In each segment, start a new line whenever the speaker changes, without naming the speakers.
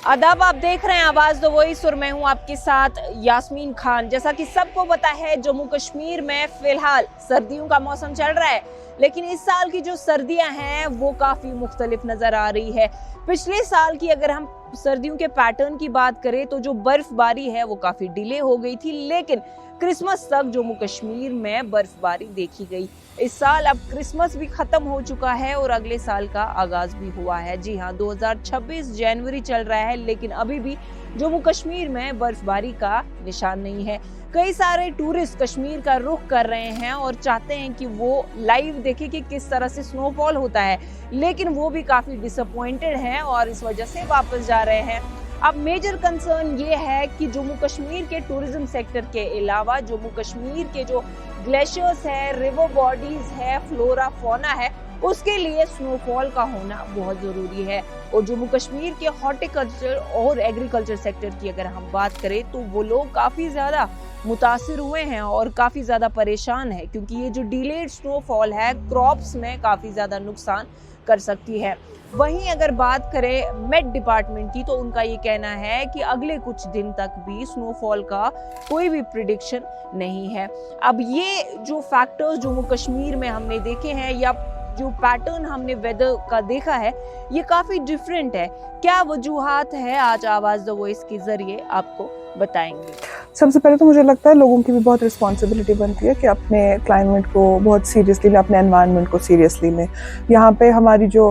आदाब, आप देख रहे हैं आवाज द वॉइस और मैं हूं आपके साथ यास्मीन खान। जैसा कि सबको पता है, जम्मू कश्मीर में फिलहाल सर्दियों का मौसम चल रहा है, लेकिन इस साल की जो सर्दियां हैं वो काफी मुख्तलिफ नजर आ रही है। पिछले साल की अगर हम सर्दियों के पैटर्न की बात करें तो जो बर्फबारी है वो काफी डिले हो गई थी, लेकिन क्रिसमस तक जम्मू कश्मीर में बर्फबारी देखी गई। इस साल अब क्रिसमस भी खत्म हो चुका है और अगले साल का आगाज भी हुआ है। जी हाँ, 2026 जनवरी चल रहा है, लेकिन अभी भी जम्मू कश्मीर में बर्फबारी का निशान नहीं है। कई सारे टूरिस्ट कश्मीर का रुख कर रहे हैं और चाहते हैं कि वो लाइव देखें कि किस तरह से स्नोफॉल होता है, लेकिन वो भी काफी डिसअपॉइंटेड हैं और इस वजह से वापस जा रहे हैं। अब मेजर कंसर्न ये है कि जम्मू कश्मीर के टूरिज्म सेक्टर के अलावा जम्मू कश्मीर के जो ग्लेशियर्स है, रिवर बॉडीज है, फ्लोरा फौना है, उसके लिए स्नोफॉल का होना बहुत जरूरी है। और जम्मू कश्मीर के हॉर्टिकल्चर और एग्रीकल्चर सेक्टर की अगर हम बात करें तो वो लोग काफी ज्यादा मुतासिर हुए हैं और काफी ज्यादा परेशान है, क्योंकि ये जो डिलेड स्नोफॉल है क्रॉप्स में काफी ज्यादा नुकसान कर सकती है। वहीं अगर बात करें मेट डिपार्टमेंट की तो उनका ये कहना है कि अगले कुछ दिन तक भी स्नोफॉल का कोई भी प्रिडिक्शन नहीं है। अब ये जो फैक्टर्स जम्मू कश्मीर में हमने देखे हैं या जो पैटर्न हमने वेदर का देखा है, ये काफी डिफरेंट है। क्या वजूहात है, आज आवाज द वॉइस के जरिए आपको बताएंगे।
सबसे पहले तो मुझे लगता है लोगों की भी बहुत रिस्पॉन्सिबिलिटी बनती है कि अपने क्लाइमेट को बहुत सीरियसली लें, अपने एनवायरनमेंट को सीरियसली लें। यहाँ पे हमारी जो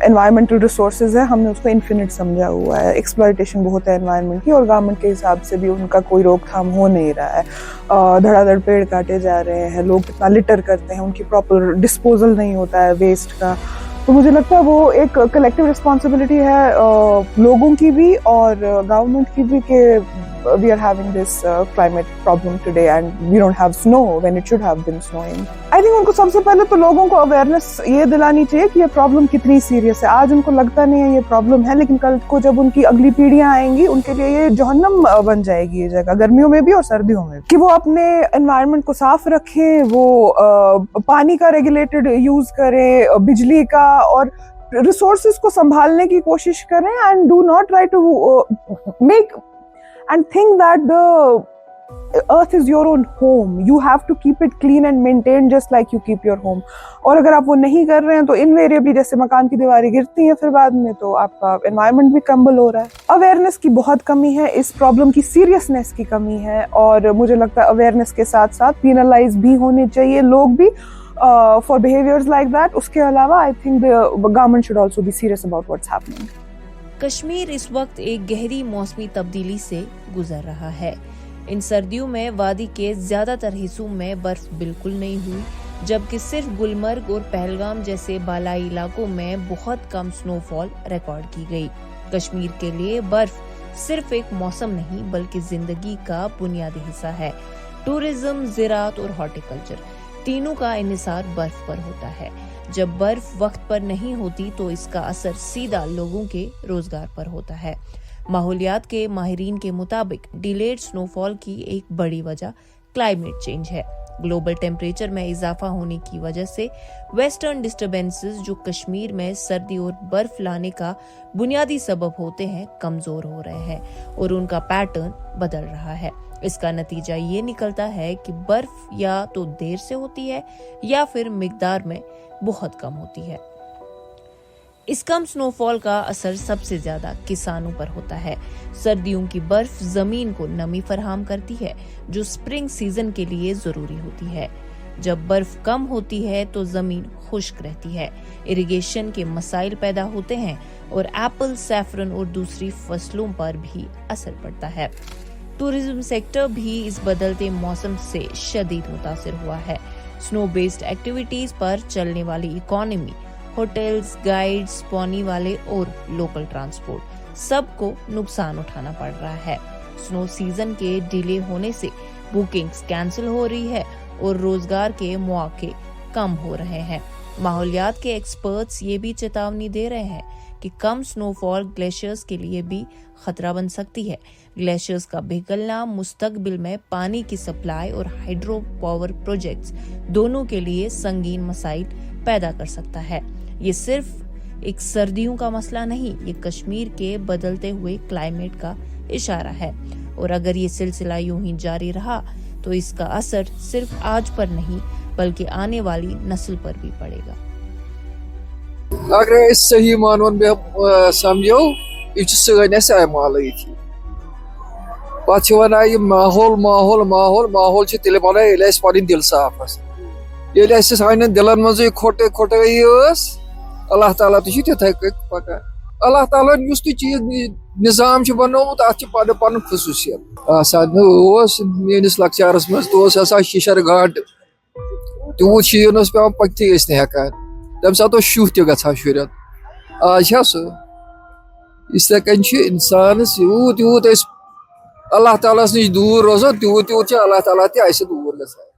एनवायरमेंटल रिसोर्सेज है, हमने उसको इन्फिनिट समझा हुआ है। एक्सप्लॉयटेशन बहुत है एनवायरनमेंट की और गवर्नमेंट के हिसाब से भी उनका कोई रोकथाम हो नहीं रहा है। धड़ाधड़ पेड़ काटे जा रहे हैं, लोग कितना लिटर करते हैं, उनकी प्रॉपर डिस्पोजल नहीं होता है वेस्ट का। तो मुझे लगता है वो एक कलेक्टिव रिस्पॉन्सिबिलिटी है लोगों की भी और गवर्नमेंट की भी कि we are having this climate problem today and we don't have snow when it should have been snowing. I think उनको सबसे पहले तो लोगों को अवेयरनेस ये दिलानी चाहिए कि ये प्रॉब्लम कितनी सीरियस है। आज उनको लगता नहीं है ये प्रॉब्लम है, लेकिन कल को जब उनकी अगली पीढ़ियां आएंगी उनके लिए ये जहन्नम बन जाएगी ये जगह, गर्मियों में भी और सर्दियों में भी। कि वो अपने एनवायरनमेंट को साफ रखें, वो पानी का रेगुलेटेड यूज करें, बिजली का और रिसोर्सेज को संभालने की कोशिश करें and do not try to make and think that the earth is your own home. You have to keep it clean and maintained just like you keep your home. और अगर आप वो नहीं कर रहे हैं तो इनवेरिएबली जैसे मकान की दीवारें गिरती हैं फिर बाद में, तो आपका एनवायरनमेंट भी क्रम्बल हो रहा है। अवेयरनेस की बहुत कमी है, इस प्रॉब्लम की सीरियसनेस की कमी है और मुझे लगता है अवेयरनेस के साथ साथ पेनलाइज भी होने चाहिए लोग भी फॉर बिहेवियर्स लाइक दैट। उसके अलावा I think the government should also be serious about what's happening.
Kashmir इस वक्त एक गहरी मौसमी तब्दीली से गुजर रहा है। इन सर्दियों में वादी के ज्यादातर हिस्सों में बर्फ बिल्कुल नहीं हुई, जबकि सिर्फ गुलमर्ग और पहलगाम जैसे बालाई इलाकों में बहुत कम स्नोफॉल रिकॉर्ड की गई। कश्मीर के लिए बर्फ सिर्फ एक मौसम नहीं बल्कि जिंदगी का बुनियादी हिस्सा है। टूरिज्म, ज़राअत और हॉर्टिकल्चर तीनों का इन्हिसार बर्फ पर होता है। जब बर्फ वक्त पर नहीं होती तो इसका असर सीधा लोगों के रोजगार पर होता है। माहौलियात के माहिरीन के मुताबिक डिलेड स्नोफॉल की एक बड़ी वजह क्लाइमेट चेंज है। ग्लोबल टेम्परेचर में इजाफा होने की वजह से वेस्टर्न डिस्टर्बेंसेस जो कश्मीर में सर्दी और बर्फ लाने का बुनियादी सबब होते हैं, कमजोर हो रहे हैं और उनका पैटर्न बदल रहा है। इसका नतीजा ये निकलता है कि बर्फ या तो देर से होती है या फिर मिकदार में बहुत कम होती है। इस कम स्नोफॉल का असर सबसे ज्यादा किसानों पर होता है। सर्दियों की बर्फ जमीन को नमी फराहम करती है जो स्प्रिंग सीजन के लिए जरूरी होती है। जब बर्फ कम होती है तो जमीन खुश्क रहती है, इरिगेशन के मसाइल पैदा होते हैं और एप्पल, सैफरन और दूसरी फसलों पर भी असर पड़ता है। टूरिज्म सेक्टर भी इस बदलते मौसम से शदीद मुतासिर हुआ है। स्नो बेस्ड एक्टिविटीज पर चलने वाली इकोनॉमी, होटल्स, गाइड्स, पौनी वाले और लोकल ट्रांसपोर्ट सबको नुकसान उठाना पड़ रहा है। स्नो सीजन के डिले होने से बुकिंग्स कैंसिल हो रही है और रोजगार के मौके कम हो रहे हैं। माहौलियात के एक्सपर्ट्स ये भी चेतावनी दे रहे हैं कि कम स्नोफॉल ग्लेशियर्स के लिए भी खतरा बन सकती है। ग्लेशियर्स का पिघलना मुस्तकबिल में पानी की सप्लाई और हाइड्रो पावर प्रोजेक्ट्स दोनों के लिए संगीन मसाइल पैदा कर सकता है। ये सिर्फ एक सर्दियों का मसला नहीं, ये कश्मीर के बदलते हुए क्लाइमेट का इशारा है। और अगर ये सिलसिला यूं ही जारी रहा तो इसका असर सिर्फ आज पर नहीं बल्कि आने वाली नस्ल पर भी पड़ेगा।
अगर सही मानवन में समझो ये सन माल थी पे वन माहौल माहौल माहौल माहौल तेल बना पे दिल साफ सान दिलन मज खोट खोटाई अल्लाह ताला तथे पकान अल्लाह ताला चीज निज़ाम बनोमुत अत पन खसूसियत मेस लकचारस मज शिशर घाट तूत शीन पे पकती हेकान तम सात शुह ता शुरन आज सह इस इंसानस यूत यूत अल्लाह ताला नश दूर रोजान तूत तूत अल्लाह ताला दूर ग।